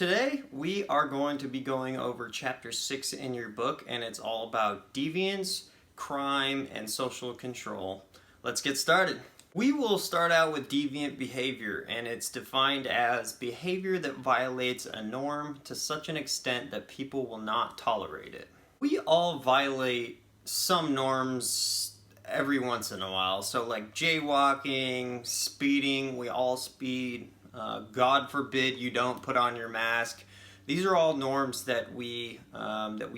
Today, we are going to be going over chapter 6 in your book, and it's all about deviance, crime, and social control. Let's get started. We will start out with deviant behavior, and it's defined as behavior that violates a norm to such an extent that people will not tolerate it. We all violate some norms every once in a while, so like jaywalking, speeding, we all speed. God forbid you don't put on your mask. These are all norms that we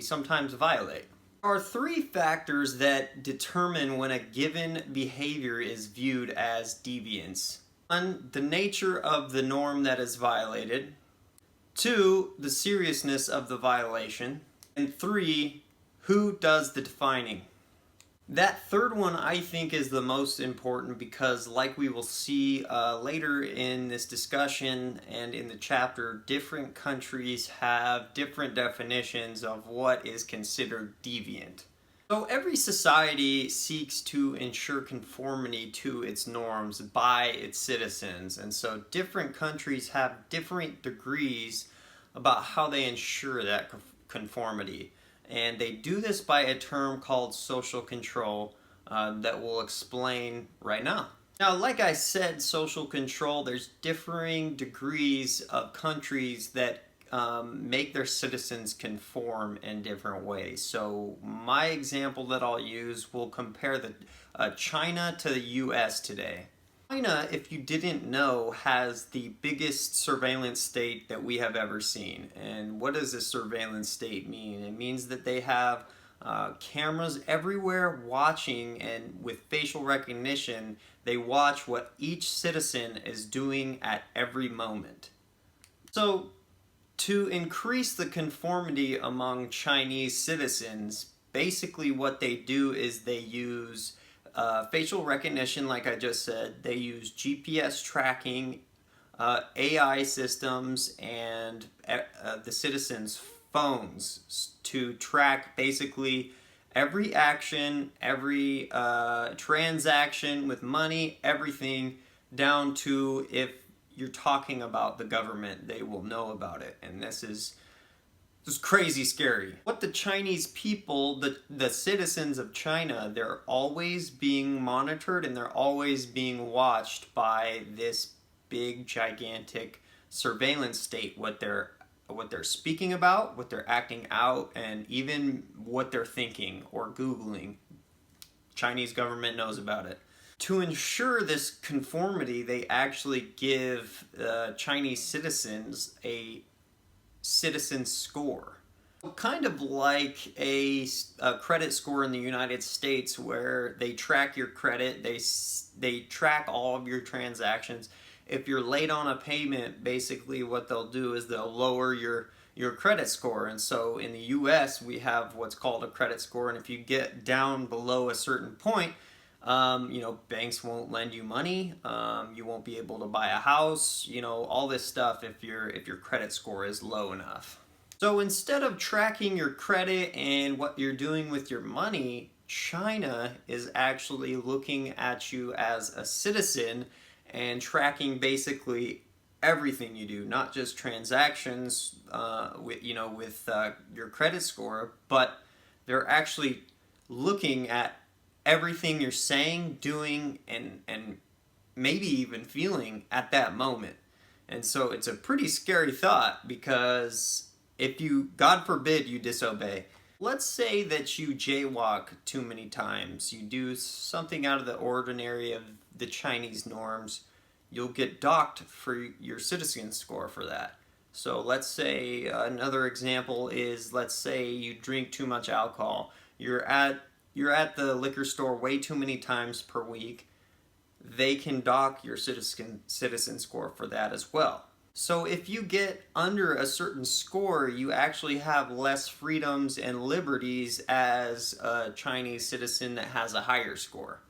sometimes violate. There are three factors that determine when a given behavior is viewed as deviance. One, the nature of the norm that is violated. Two, the seriousness of the violation. And three, who does the defining. That third one I think is the most important because, like we will see later in this discussion and in the chapter, different countries have different definitions of what is considered deviant. So every society seeks to ensure conformity to its norms by its citizens, and so different countries have different degrees about how they ensure that conformity. And they do this by a term called social control that we'll explain right now. Now, like I said, social control, there's differing degrees of countries that make their citizens conform in different ways. So my example that I'll use will compare China to the US today. China, if you didn't know, has the biggest surveillance state that we have ever seen. And what does a surveillance state mean? It means that they have cameras everywhere watching, and with facial recognition, they watch what each citizen is doing at every moment. So, to increase the conformity among Chinese citizens, basically what they do is they use facial recognition, like I just said. They use GPS tracking, AI systems, and the citizens' phones to track basically every action, every transaction with money, everything, down to if you're talking about the government, they will know about it. And this is crazy scary. What the Chinese people, the citizens of China, they're always being monitored and they're always being watched by this big, gigantic surveillance state. What they're speaking about, what they're acting out, and even what they're thinking or Googling. Chinese government knows about it. To ensure this conformity, they actually give Chinese citizens a citizen score. Kind of like a credit score in the United States, where they track your credit, they track all of your transactions. If you're late on a payment, basically what they'll do is they'll lower your credit score. And so in the US, we have what's called a credit score, and if you get down below a certain point, banks won't lend you money. You won't be able to buy a house. All this stuff if your credit score is low enough. So instead of tracking your credit and what you're doing with your money, China is actually looking at you as a citizen and tracking basically everything you do, not just transactions with your credit score, but they're actually looking at everything you're saying, doing, and maybe even feeling at that moment. And so it's a pretty scary thought, because if you, God forbid, you disobey. Let's say that you jaywalk too many times, you do something out of the ordinary of the Chinese norms, you'll get docked for your citizen score for that. So let's say another example is, let's say you drink too much alcohol. You're at the liquor store way too many times per week. They can dock your citizen score for that as well. So if you get under a certain score, you actually have less freedoms and liberties as a Chinese citizen that has a higher score.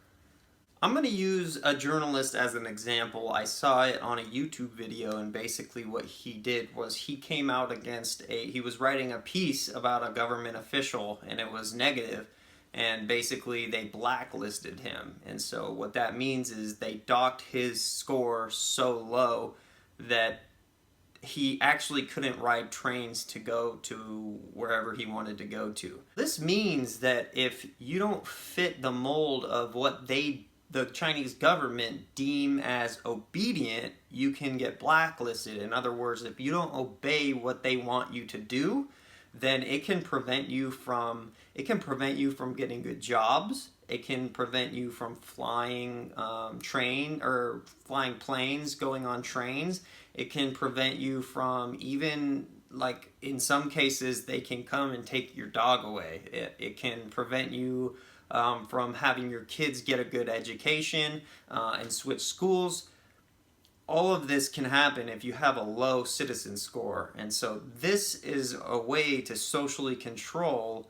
I'm going to use a journalist as an example. I saw it on a YouTube video, and basically what he did was he came out against he was writing a piece about a government official, and it was negative. And basically they blacklisted him. And so what that means is they docked his score so low that he actually couldn't ride trains to go to wherever he wanted to go to. This means that if you don't fit the mold of what the Chinese government deem as obedient, you can get blacklisted. In other words, if you don't obey what they want you to do, then it can prevent you from getting good jobs. It can prevent you from flying flying planes, going on trains. It can prevent you from even, like, in some cases, they can come and take your dog away. It can prevent you from having your kids get a good education and switch schools. All of this can happen if you have a low citizen score. And so this is a way to socially control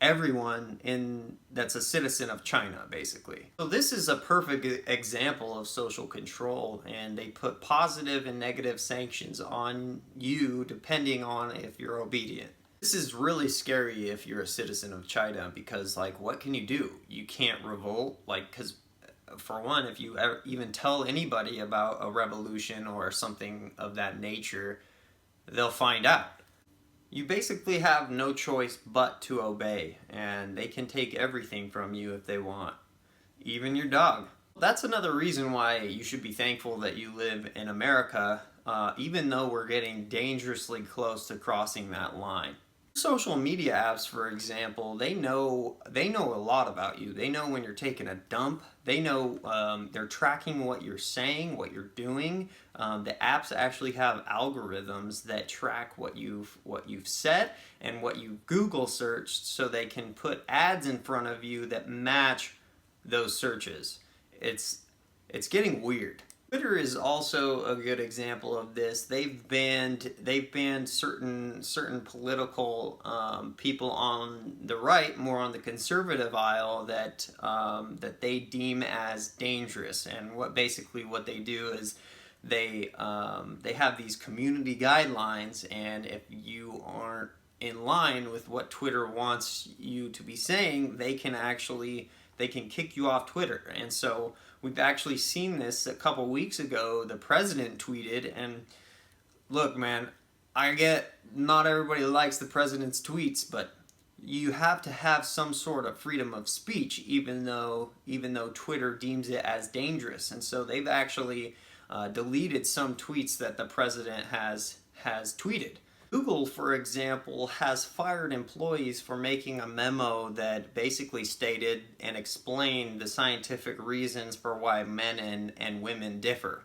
everyone that's a citizen of China, basically. So this is a perfect example of social control, and they put positive and negative sanctions on you depending on if you're obedient. This is really scary if you're a citizen of China, because, like, what can you do? You can't revolt, like, because for one, if you even tell anybody about a revolution or something of that nature, they'll find out. You basically have no choice but to obey, and they can take everything from you if they want, even your dog. That's another reason why you should be thankful that you live in America, even though we're getting dangerously close to crossing that line. Social media apps, for example, they know a lot about you. They know when you're taking a dump. They know they're tracking what you're saying, what you're doing. The apps actually have algorithms that track what you've said and what you Google searched, so they can put ads in front of you that match those searches. It's getting weird. Twitter is also a good example of this. They've banned certain political people on the right, more on the conservative aisle, that they deem as dangerous. And what they do is they have these community guidelines, and if you aren't in line with what Twitter wants you to be saying, they can kick you off Twitter. And so we've actually seen this a couple weeks ago. The president tweeted, and look, man, I get not everybody likes the president's tweets, but you have to have some sort of freedom of speech, even though Twitter deems it as dangerous. And so they've actually deleted some tweets that the president has tweeted. Google, for example, has fired employees for making a memo that basically stated and explained the scientific reasons for why men and women differ.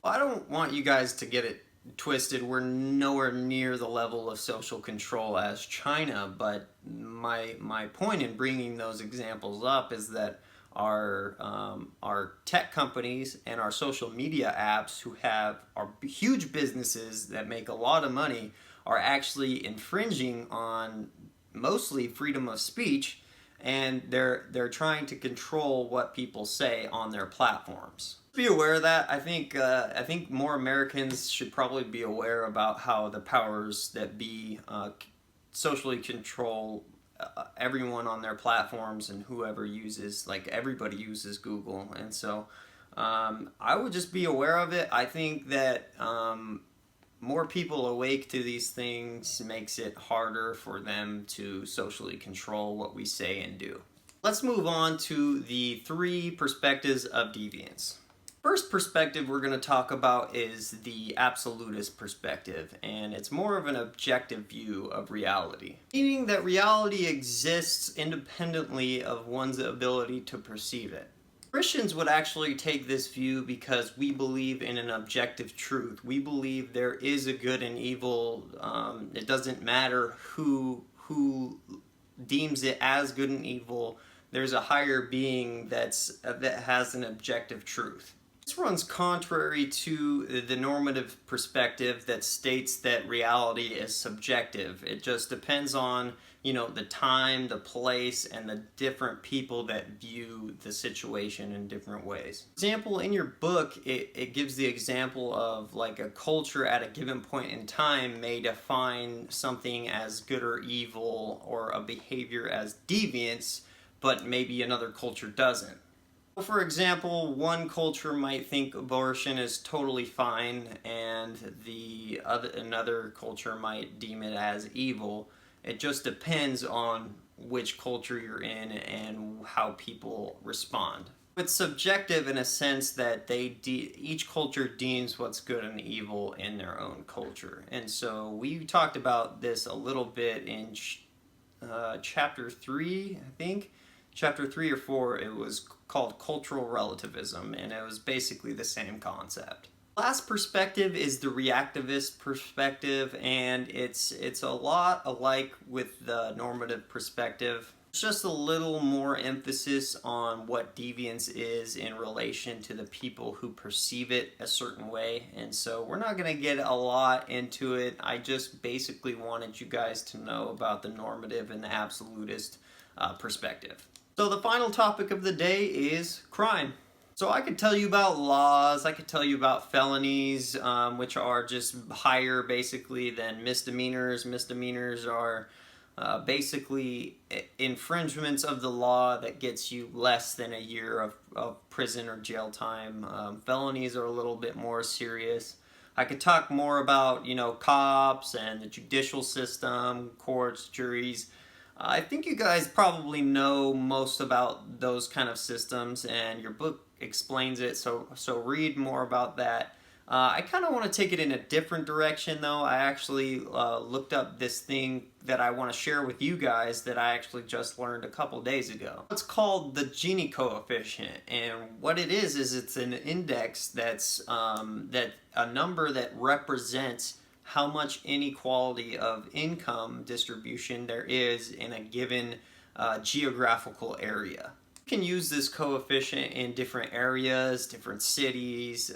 I don't want you guys to get it twisted. We're nowhere near the level of social control as China, but my point in bringing those examples up is that our tech companies and our social media apps, who are huge businesses that make a lot of money, are actually infringing on mostly freedom of speech, and they're trying to control what people say on their platforms. Be aware of that. I think more Americans should probably be aware about how the powers that be socially control everyone on their platforms, and whoever uses, like, everybody uses Google. And so I would just be aware of it. I think that more people awake to these things makes it harder for them to socially control what we say and do. Let's move on to the 3 perspectives of deviance. First perspective we're going to talk about is the absolutist perspective, and it's more of an objective view of reality, meaning that reality exists independently of one's ability to perceive it. Christians would actually take this view because we believe in an objective truth. We believe there is a good and evil. It doesn't matter who deems it as good and evil. There's a higher being that has an objective truth. This runs contrary to the normative perspective that states that reality is subjective. It just depends on, the time, the place, and the different people that view the situation in different ways. For example, in your book, it gives the example of, like, a culture at a given point in time may define something as good or evil, or a behavior as deviance, but maybe another culture doesn't. For example, one culture might think abortion is totally fine, and another culture might deem it as evil. It just depends on which culture you're in and how people respond. It's subjective in a sense that each culture deems what's good and evil in their own culture. And so we talked about this a little bit in chapter 3, I think. Chapter 3 or 4, it was called cultural relativism, and it was basically the same concept. Last perspective is the reactivist perspective, and it's a lot alike with the normative perspective. It's just a little more emphasis on what deviance is in relation to the people who perceive it a certain way, and so we're not going to get a lot into it. I just basically wanted you guys to know about the normative and the absolutist perspective. So the final topic of the day is crime. So I could tell you about laws, I could tell you about felonies, which are just higher basically than misdemeanors. Misdemeanors are basically infringements of the law that gets you less than a year of prison or jail time. Felonies are a little bit more serious. I could talk more about, cops and the judicial system, courts, juries. I think you guys probably know most about those kind of systems, and your book explains it, so read more about that. I kind of want to take it in a different direction, though. I actually looked up this thing that I want to share with you guys that I actually just learned a couple days ago. It's called the Gini coefficient, and what it is it's an index that's a number that represents how much inequality of income distribution there is in a given geographical area. You can use this coefficient in different areas, different cities,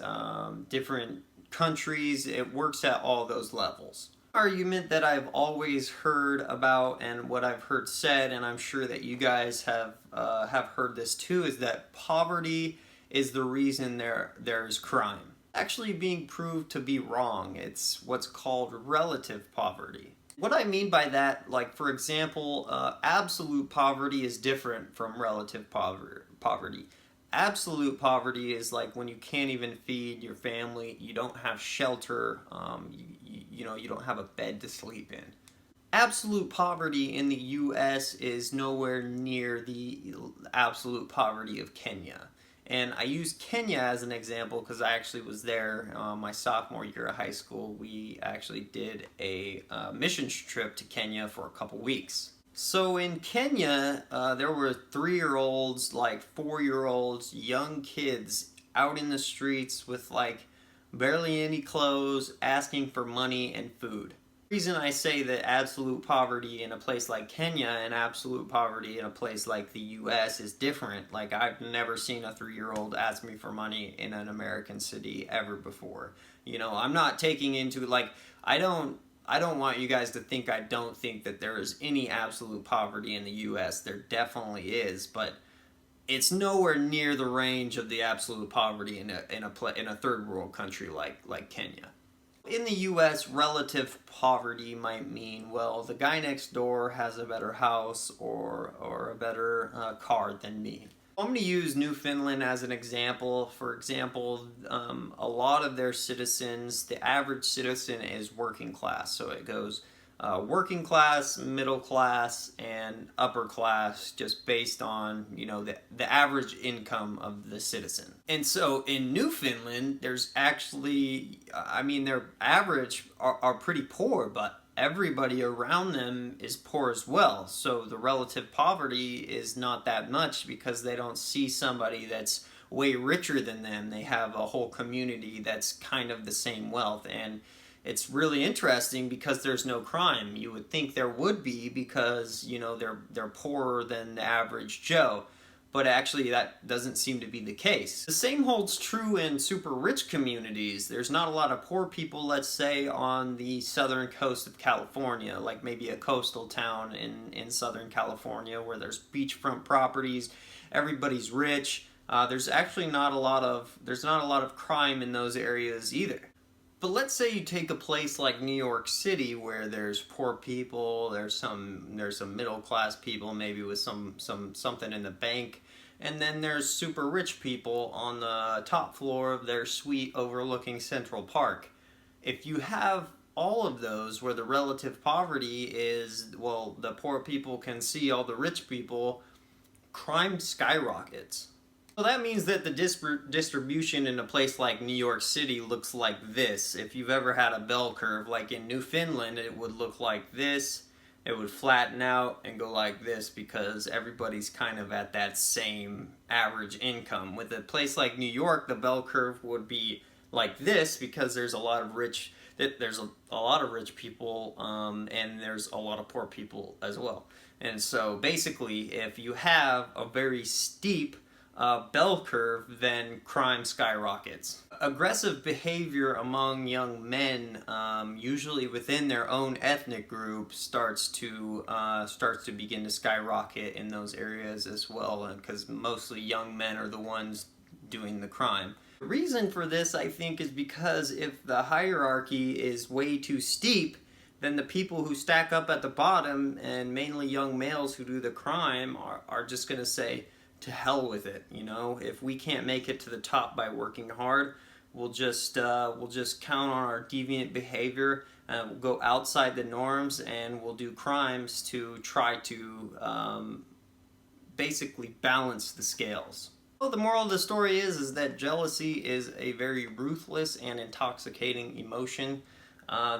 different countries. It works at all those levels. Argument that I've always heard about, and what I've heard said, and I'm sure that you guys have heard this too, is that poverty is the reason there's crime. Actually being proved to be wrong. It's what's called relative poverty. What I mean by that, like for example, absolute poverty is different from relative poverty. Absolute poverty is like when you can't even feed your family, you don't have shelter, you don't have a bed to sleep in. Absolute poverty in the US is nowhere near the absolute poverty of Kenya. And I use Kenya as an example because I actually was there my sophomore year of high school. We actually did a missions trip to Kenya for a couple weeks. So in Kenya, there were 3-year-olds, like 4-year-olds, young kids out in the streets with like barely any clothes, asking for money and food. The reason I say that absolute poverty in a place like Kenya and absolute poverty in a place like the US is different. Like I've never seen a 3-year-old ask me for money in an American city ever before. I'm not taking into I don't want you guys to think I don't think that there is any absolute poverty in the US. There definitely is, but it's nowhere near the range of the absolute poverty in a third world country like Kenya. In the US, relative poverty might mean, well, the guy next door has a better house or a better car than me. I'm going to use Newfoundland as an example. For example, a lot of their citizens, the average citizen is working class. So it goes working class, middle class, and upper class, just based on the average income of the citizen. And so in Newfoundland, there's actually, their average are pretty poor, but everybody around them is poor as well. So the relative poverty is not that much because they don't see somebody that's way richer than them. They have a whole community that's kind of the same wealth, and it's really interesting because there's no crime. You would think there would be because, they're poorer than the average Joe. But actually that doesn't seem to be the case. The same holds true in super rich communities. There's not a lot of poor people, let's say, on the southern coast of California, like maybe a coastal town in Southern California where there's beachfront properties, everybody's rich. There's actually not a lot of crime in those areas either. But let's say you take a place like New York City where there's poor people, there's some middle class people maybe with something in the bank, and then there's super rich people on the top floor of their suite overlooking Central Park. If you have all of those where the relative poverty is, well, the poor people can see all the rich people, crime skyrockets. So that means that the distribution in a place like New York City looks like this. If you've ever had a bell curve, like in Newfoundland, it would look like this. It would flatten out and go like this because everybody's kind of at that same average income. With a place like New York, the bell curve would be like this because there's a lot of rich people, and there's a lot of poor people as well. And so basically, if you have a very steep bell curve, then crime skyrockets. Aggressive behavior among young men, usually within their own ethnic group, starts to begin to skyrocket in those areas as well, because mostly young men are the ones doing the crime. The reason for this, I think, is because if the hierarchy is way too steep, then the people who stack up at the bottom, and mainly young males who do the crime, are just going to say, to hell with it. You know, if we can't make it to the top by working hard, we'll just count on our deviant behavior. We'll go outside the norms, and we'll do crimes to try to basically balance the scales. Well, the moral of the story is that jealousy is a very ruthless and intoxicating emotion.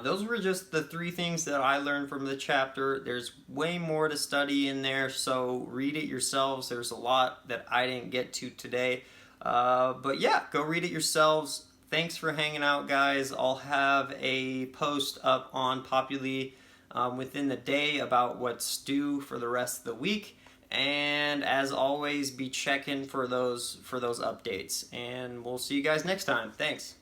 Those were just the 3 things that I learned from the chapter. There's way more to study in there, so read it yourselves. There's a lot that I didn't get to today. But yeah, go read it yourselves. Thanks for hanging out, guys. I'll have a post up on Populi within the day about what's due for the rest of the week. And as always, be checking for those updates. And we'll see you guys next time. Thanks.